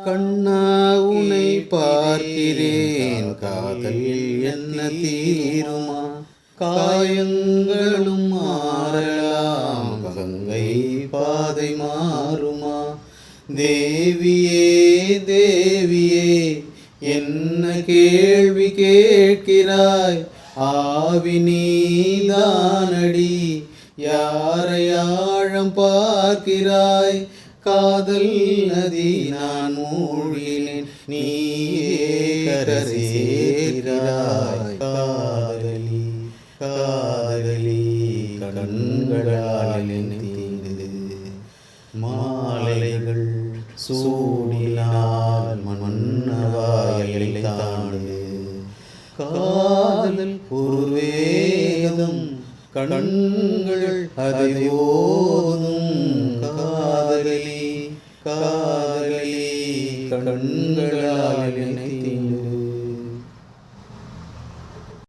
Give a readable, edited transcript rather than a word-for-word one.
கண்ணா உனை பார்க்கிறேன், காதலில் என்ன தீருமா? காயங்களும் மாறலாம், கங்கை பாதை மாறுமா? தேவியே தேவியே, என்ன கேள்வி கேட்கிறாய்? ஆவி நீதானடி, யாரை ஆழம் பார்க்கிறாய்? காதல் நதி நான் மூழ்கினேன், நீயே கரை சேர்க்கிறாய். காதலி காதலி கண்களால் தீண்டது, மாலைகள் சூடினால் மன்னவாயலை தாண்டு. காதல் ஒரு வேதம், கண்கள் அதை ஓதும். காதலி காதலி கண்களால்